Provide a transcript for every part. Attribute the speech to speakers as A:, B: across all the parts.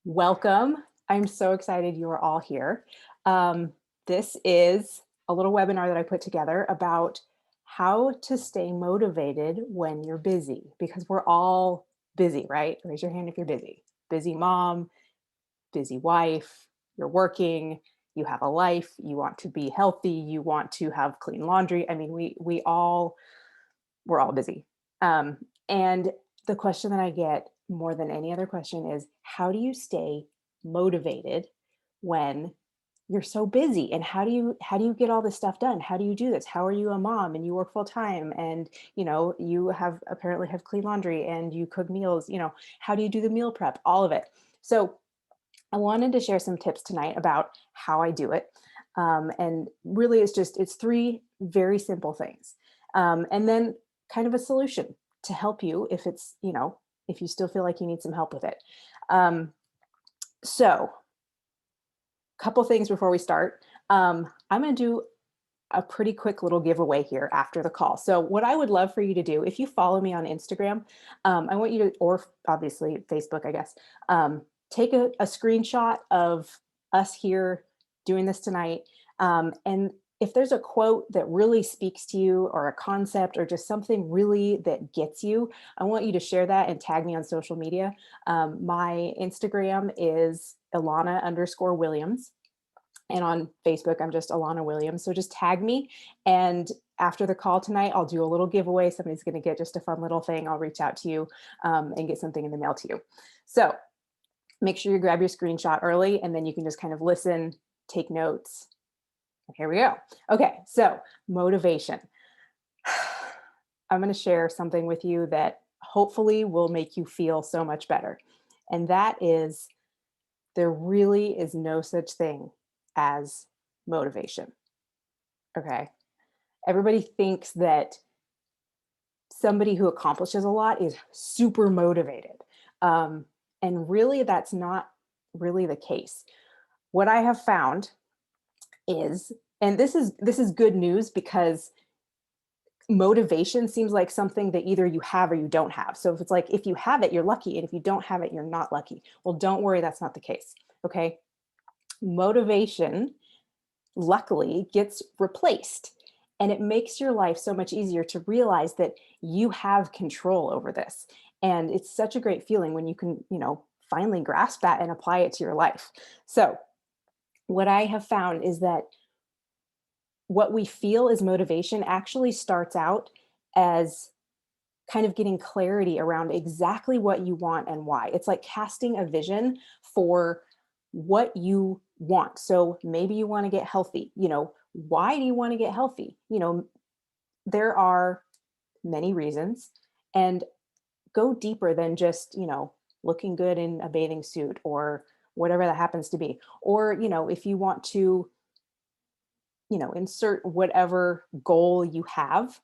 A: Welcome. I'm so excited you are all here. This is a little webinar that I put together about how to stay motivated when you're busy, because we're all busy, right? Raise your hand if you're busy. Busy mom, busy wife, you're working, you have a life, you want to be healthy, you want to have clean laundry. I mean, we're all busy. And the question that I get more than any other question is, how do you stay motivated when you're so busy? And how do you get all this stuff done? How do you do this? How are you a mom and you work full time and you have apparently have clean laundry and you cook meals, how do you do the meal prep? All of it. So I wanted to share some tips tonight about how I do it. And really it's three very simple things. And then kind of a solution to help you if if you still feel like you need some help with it. Um, so couple things before we start. I'm going to do a pretty quick little giveaway here after the call. So what I would love for you to do, if you follow me on Instagram, I want you to, or obviously Facebook, I guess, take a screenshot of us here doing this tonight. And if there's a quote that really speaks to you or a concept or just something really that gets you, I want you to share that and tag me on social media. My Instagram is Ilana_Williams. And on Facebook, I'm just Alana Williams. So just tag me. And after the call tonight, I'll do a little giveaway. Somebody's going to get just a fun little thing. I'll reach out to you and get something in the mail to you. So make sure you grab your screenshot early and then you can just kind of listen, take notes. Here we go. Okay, so motivation. I'm going to share something with you that hopefully will make you feel so much better. And that is, there really is no such thing as motivation. Okay. Everybody thinks that somebody who accomplishes a lot is super motivated. Um, and really, that's not really the case. What I have found is, and this is good news because motivation seems like something that either you have or you don't have. So if it's like, if you have it, you're lucky. And if you don't have it, you're not lucky. Well, don't worry, that's not the case. Okay. Motivation, luckily, gets replaced. And it makes your life so much easier to realize that you have control over this. And it's such a great feeling when you can, finally grasp that and apply it to your life. So, what I have found is that what we feel is motivation actually starts out as kind of getting clarity around exactly what you want and why. It's like casting a vision for what you want. So maybe you want to get healthy. Why do you want to get healthy? There are many reasons, and go deeper than just, looking good in a bathing suit or whatever that happens to be. Or, if you want to, insert whatever goal you have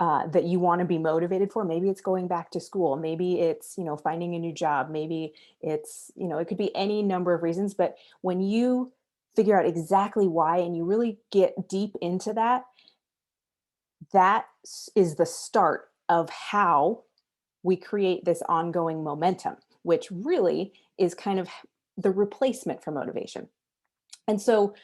A: that you want to be motivated for. Maybe it's going back to school. Maybe it's, finding a new job. Maybe it's, it could be any number of reasons. But when you figure out exactly why and you really get deep into that, is the start of how we create this ongoing momentum, which really is kind of the replacement for motivation. And so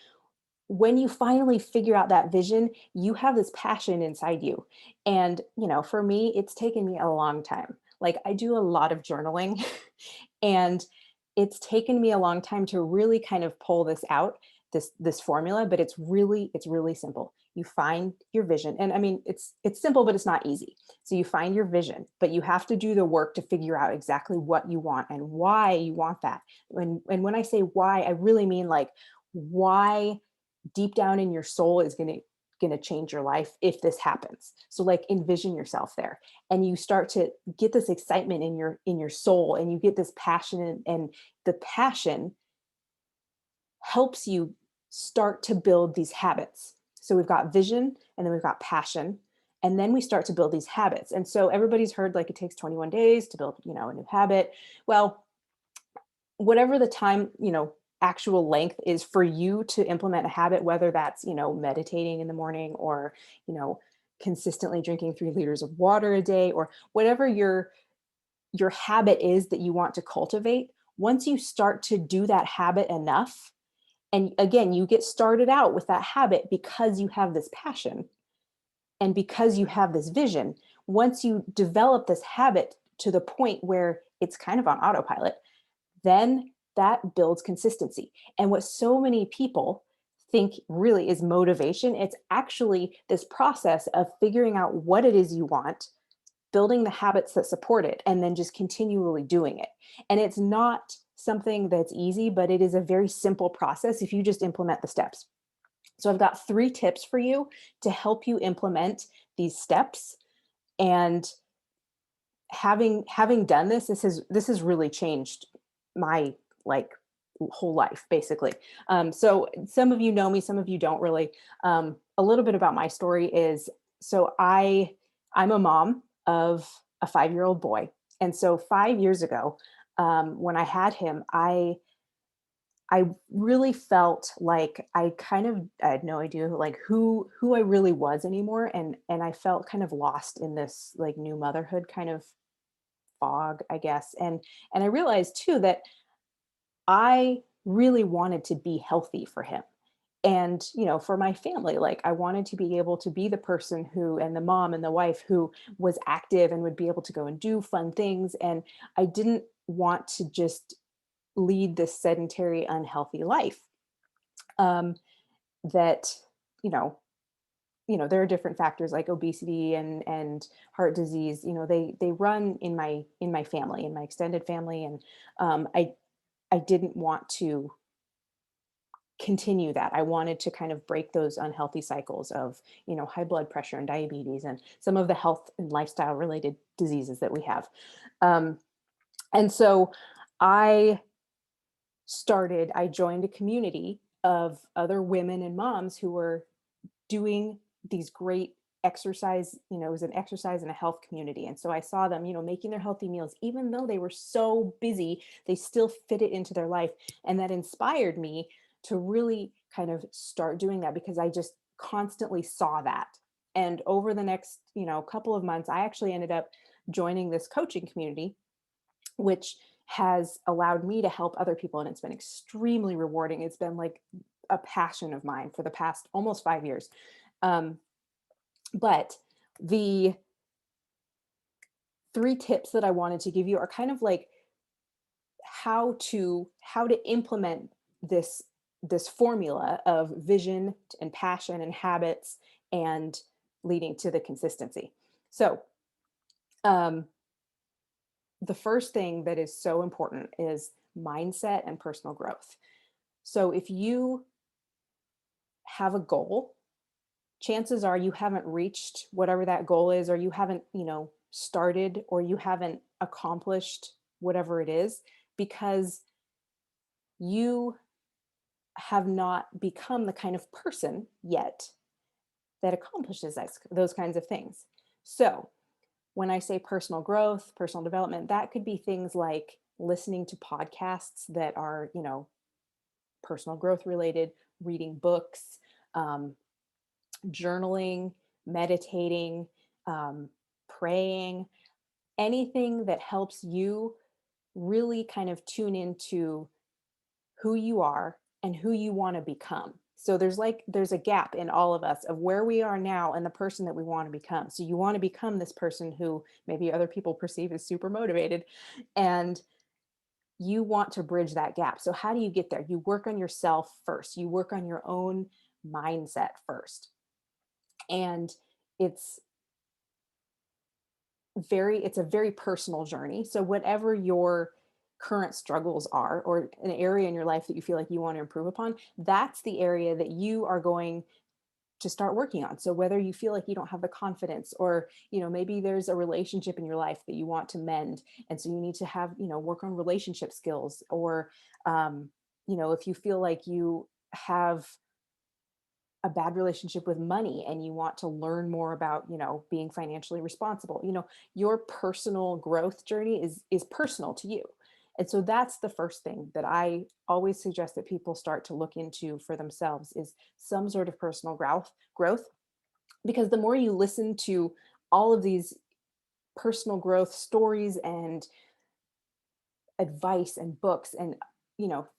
A: when you finally figure out that vision, you have this passion inside you. And, for me, it's taken me a long time. Like I do a lot of journaling and it's taken me a long time to really kind of pull this out, this formula, but it's really simple. You find your vision. And I mean, it's simple, but it's not easy. So you find your vision, but you have to do the work to figure out exactly what you want and why you want that. And when I say why, I really mean like why deep down in your soul is going to change your life if this happens. So like envision yourself there and you start to get this excitement in your soul and you get this passion, and the passion helps you start to build these habits. So we've got vision and then we've got passion, and then we start to build these habits. And so everybody's heard like it takes 21 days to build, a new habit. Well, whatever the time, actual length is for you to implement a habit, whether that's, meditating in the morning or, you know, consistently drinking 3 liters of water a day, or whatever your habit is that you want to cultivate, Once you start to do that habit enough, and again, you get started out with that habit because you have this passion and because you have this vision. Once you develop this habit to the point where it's kind of on autopilot, then that builds consistency. And what so many people think really is motivation, it's actually this process of figuring out what it is you want, building the habits that support it, and then just continually doing it. And it's not something that's easy, but it is a very simple process if you just implement the steps. So I've got 3 tips for you to help you implement these steps. And having done this, this has really changed my, like, whole life basically. So some of you know me, some of you don't really. A little bit about my story is, so I'm a mom of a 5-year-old boy. And so 5 years ago, when I had him, I really felt like I had no idea, like, who I really was anymore, and I felt kind of lost in this, like, new motherhood kind of fog, I guess. And I realized too that I really wanted to be healthy for him. And, for my family, like, I wanted to be able to be the person who, and the mom and the wife who was active and would be able to go and do fun things. And I didn't want to just lead this sedentary, unhealthy life. Um, that, you know, there are different factors like obesity and heart disease. They run in my family, in my extended family. And I didn't want to continue that. I wanted to kind of break those unhealthy cycles of, high blood pressure and diabetes and some of the health and lifestyle related diseases that we have. Um, and so I I joined a community of other women and moms who were doing these great exercise. It was an exercise and a health community. And so I saw them, making their healthy meals, even though they were so busy, they still fit it into their life. And that inspired me to really kind of start doing that because I just constantly saw that. And over the next, couple of months, I actually ended up joining this coaching community, which has allowed me to help other people. And it's been extremely rewarding. It's been like a passion of mine for the past almost 5 years. Um, but the 3 tips that I wanted to give you are kind of like how to implement this formula of vision and passion and habits and leading to the consistency. So, um, the first thing that is so important is mindset and personal growth. So if you have a goal, chances are you haven't reached whatever that goal is, or you haven't, started, or you haven't accomplished whatever it is because you have not become the kind of person yet that accomplishes those kinds of things. So, when I say personal growth, personal development, that could be things like listening to podcasts that are, personal growth related, reading books, um, journaling, meditating, um, praying, anything that helps you really kind of tune into who you are and who you want to become. So there's a gap in all of us of where we are now and the person that we want to become. So you want to become this person who maybe other people perceive as super motivated, and you want to bridge that gap. So how do you get there? You work on yourself first. You work on your own mindset first. And it's it's a very personal journey. So whatever your current struggles are, or an area in your life that you feel like you want to improve upon, that's the area that you are going to start working on. So whether you feel like you don't have the confidence, or maybe there's a relationship in your life that you want to mend, and so you need to have, work on relationship skills, or if you feel like you have a bad relationship with money and you want to learn more about, being financially responsible, your personal growth journey is personal to you. And so that's the first thing that I always suggest that people start to look into for themselves, is some sort of personal growth. Because the more you listen to all of these personal growth stories and advice and books and,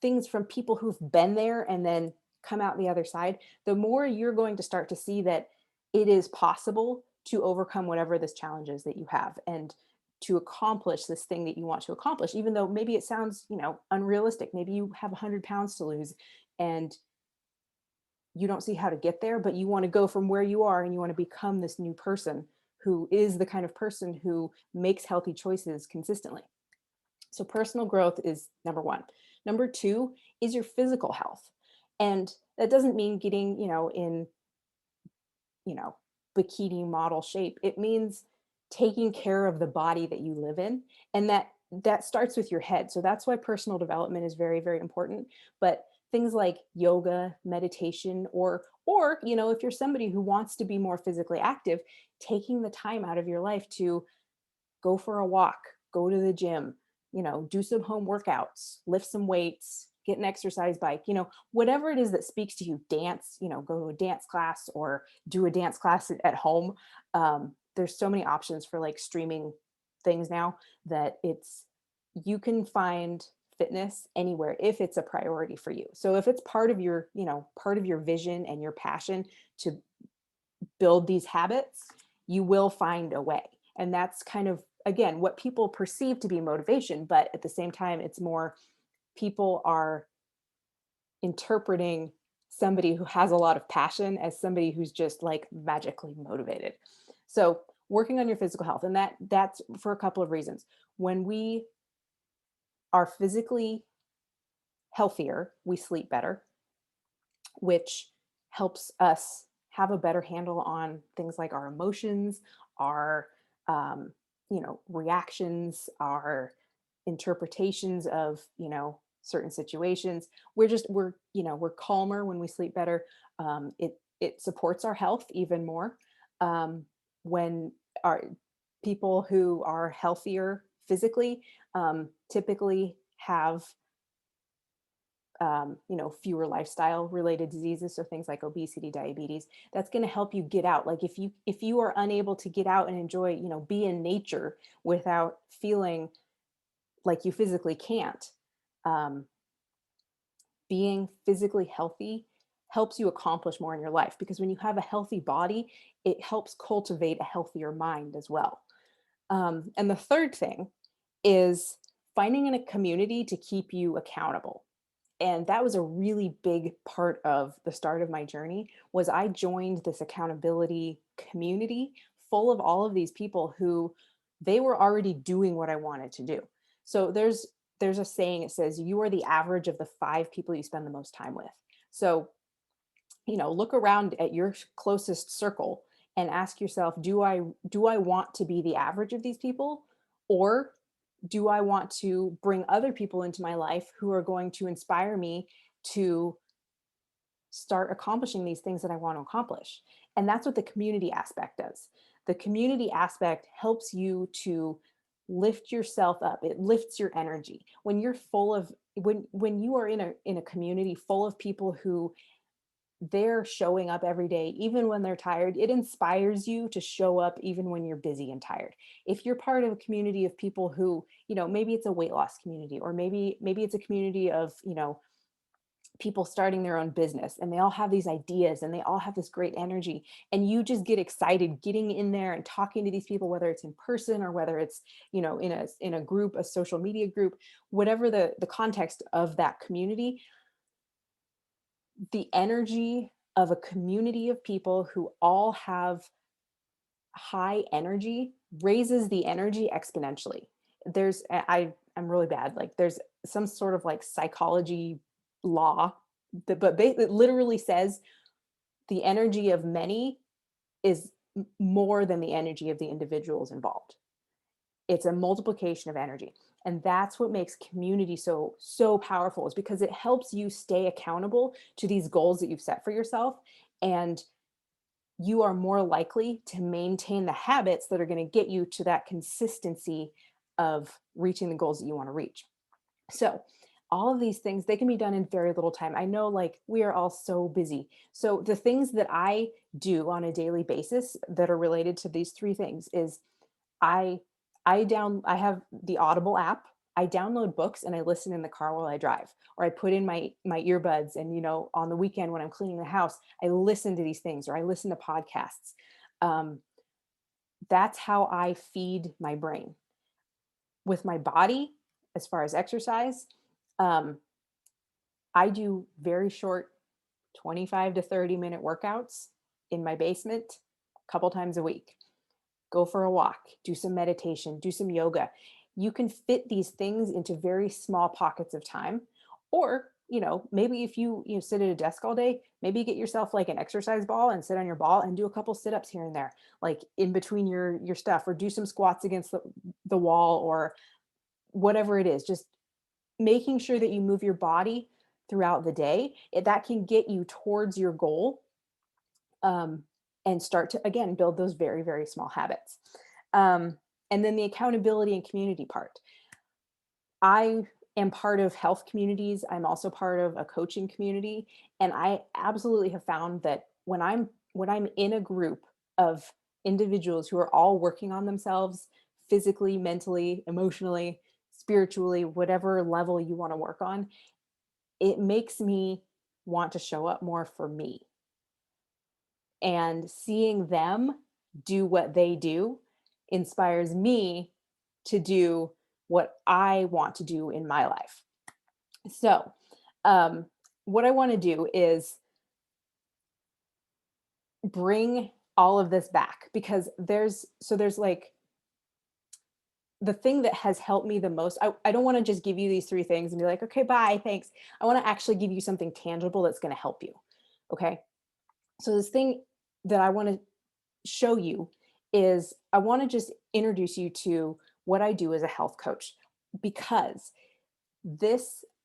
A: things from people who've been there and then come out the other side, the more you're going to start to see that it is possible to overcome whatever this challenge is that you have and to accomplish this thing that you want to accomplish, even though maybe it sounds, unrealistic. Maybe you have 100 pounds to lose and you don't see how to get there, but you want to go from where you are and you want to become this new person who is the kind of person who makes healthy choices consistently. So personal growth is number one. Number two is your physical health. And that doesn't mean getting, in, you know, bikini model shape. It means taking care of the body that you live in. And that starts with your head. So that's why personal development is very, very important. But things like yoga, meditation, or, if you're somebody who wants to be more physically active, taking the time out of your life to go for a walk, go to the gym, do some home workouts, lift some weights, get an exercise bike, whatever it is that speaks to you, dance, go to a dance class or do a dance class at home. There's so many options for like streaming things now that you can find fitness anywhere if it's a priority for you. So if it's part of your vision and your passion to build these habits, you will find a way. And that's kind of, again, what people perceive to be motivation. But at the same time, it's more people are interpreting somebody who has a lot of passion as somebody who's just like magically motivated. So working on your physical health, and that's for a couple of reasons. When we are physically healthier, we sleep better, which helps us have a better handle on things like our emotions, our reactions, our interpretations of certain situations. We're calmer when we sleep better. It supports our health even more. When our people who are healthier physically typically have fewer lifestyle related diseases. So things like obesity, diabetes, that's going to help you get out. Like if you are unable to get out and enjoy, be in nature without feeling like you physically can't, um, being physically healthy helps you accomplish more in your life because when you have a healthy body, it helps cultivate a healthier mind as well. And the third thing is finding in a community to keep you accountable. And that was a really big part of the start of my journey was I joined this accountability community full of all of these people who they were already doing what I wanted to do. So there's a saying, it says you are the average of the 5 people you spend the most time with. So look around at your closest circle and ask yourself, do I want to be the average of these people, or do I want to bring other people into my life who are going to inspire me to start accomplishing these things that I want to accomplish? And that's what the community aspect does. The community aspect helps you to lift yourself up. It lifts your energy. When you are in a community full of people who they're showing up every day, even when they're tired. It inspires you to show up even when you're busy and tired. If you're part of a community of people who, maybe it's a weight loss community, or maybe it's a community of, people starting their own business and they all have these ideas and they all have this great energy and you just get excited getting in there and talking to these people, whether it's in person or whether it's, in a group, a social media group, whatever the context of that community, the energy of a community of people who all have high energy raises the energy exponentially. I'm really bad. Like there's some sort of like psychology law it literally says the energy of many is more than the energy of the individuals involved. It's a multiplication of energy. And that's what makes community so powerful, is because it helps you stay accountable to these goals that you've set for yourself. And you are more likely to maintain the habits that are going to get you to that consistency of reaching the goals that you want to reach. So all of these things, they can be done in very little time. I know, like, we are all so busy. So the things that I do on a daily basis that are related to these three things is I I have the Audible app. I download books and I listen in the car while I drive, or I put in my earbuds, and on the weekend when I'm cleaning the house, I listen to these things, or I listen to podcasts. Um, that's how I feed my brain. With my body, as far as exercise, um, I do very short 25 to 30-minute workouts in my basement a couple times a week. Go for a walk, do some meditation, do some yoga. You can fit these things into very small pockets of time. Or, maybe if you sit at a desk all day, maybe get yourself like an exercise ball and sit on your ball and do a couple sit-ups here and there, like in between your stuff, or do some squats against the wall, or whatever it is. Just making sure that you move your body throughout the day, that can get you towards your goal, um, and start to, again, build those very, very small habits. Um, and then the accountability and community part. I am part of health communities. I'm also part of a coaching community. And I absolutely have found that when I'm in a group of individuals who are all working on themselves physically, mentally, emotionally, spiritually, whatever level you want to work on, it makes me want to show up more for me. And seeing them do what they do inspires me to do what I want to do in my life. So, um, what I want to do is bring all of this back, because there's like the thing that has helped me the most. I don't want to just give you these three things and be like, okay, bye, thanks. I want to actually give you something tangible that's going to help you. Okay. So, this thing that I want to show you is, I want to just introduce you to what I do as a health coach, because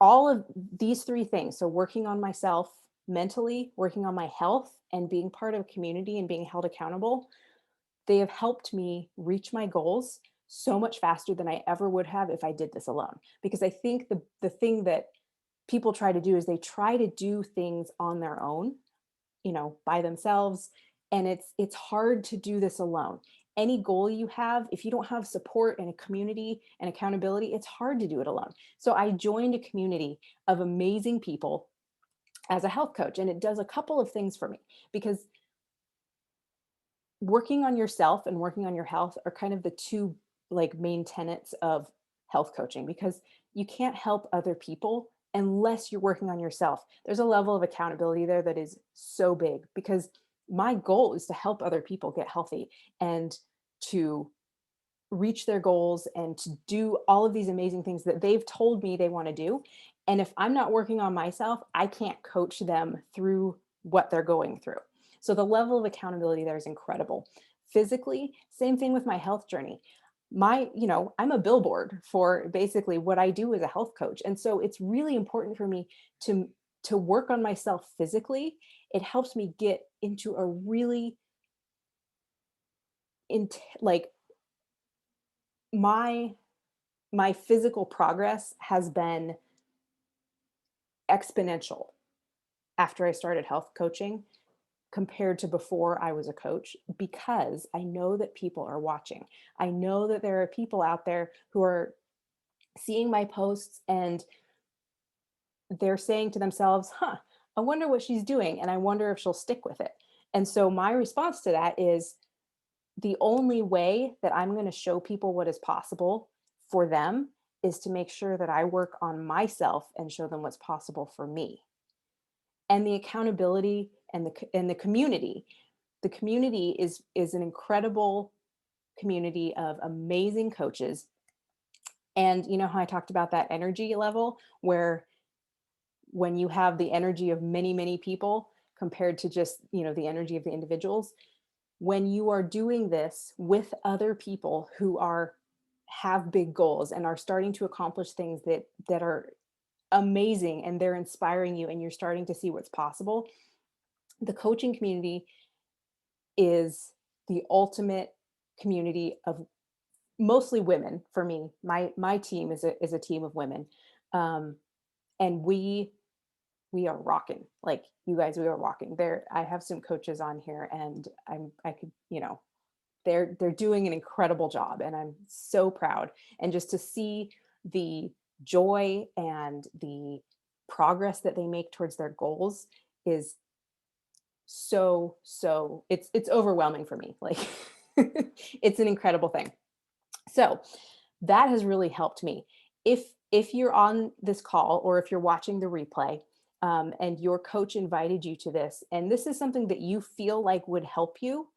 A: all of these three things, so working on myself mentally, working on my health, and being part of a community and being held accountable, they have helped me reach my goals so much faster than I ever would have if I did this alone. Because I think the thing that people try to do is they try to do things on their own, by themselves. And it's hard to do this alone. Any goal you have, if you don't have support and a community and accountability, it's hard to do it alone. So I joined a community of amazing people as a health coach, and it does a couple of things for me, because working on yourself and working on your health are kind of the two like main tenets of health coaching, because you can't help other people unless you're working on yourself. There's a level of accountability there that is so big, because my goal is to help other people get healthy and to reach their goals and to do all of these amazing things that they've told me they want to do. And if I'm not working on myself, I can't coach them through what they're going through. So the level of accountability there is incredible. Physically, same thing with my health journey. I'm a billboard for basically what I do as a health coach. And so it's really important for me to work on myself physically. It helps me get into a really like my my physical progress has been exponential after I started health coaching compared to before I was a coach, because I know that people are watching. I know that there are people out there who are seeing my posts, and they're saying to themselves, huh, I wonder what she's doing, and I wonder if she'll stick with it. And so my response to that is, the only way that I'm going to show people what is possible for them is to make sure that I work on myself and show them what's possible for me. And the accountability and the community. The community is an incredible community of amazing coaches. And you know how I talked about that energy level, where when you have the energy of many, many people compared to just, the energy of the individuals, when you are doing this with other people who have big goals and are starting to accomplish things that are amazing, and they're inspiring you, and you're starting to see what's possible, the coaching community is the ultimate community of mostly women. For me, my team is a team of women, um, and we are rocking. Like, you guys, we are rocking. There, I have some coaches on here, and I could, they're doing an incredible job, and I'm so proud. And just to see the joy and the progress that they make towards their goals is so it's overwhelming for me. Like it's an incredible thing. So that has really helped me. If you're on this call or if you're watching the replay, and your coach invited you to this, and this is something that you feel like would help you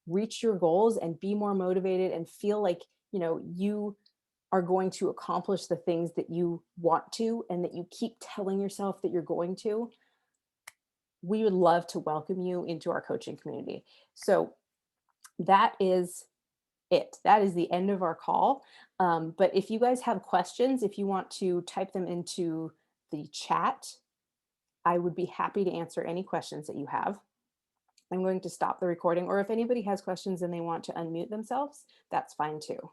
A: reach your goals and be more motivated and feel like you are going to accomplish the things that you want to and that you keep telling yourself that you're going to, we would love to welcome you into our coaching community. So that is it. That is the end of our call. But if you guys have questions, if you want to type them into the chat, I would be happy to answer any questions that you have. I'm going to stop the recording, or if anybody has questions and they want to unmute themselves, that's fine too.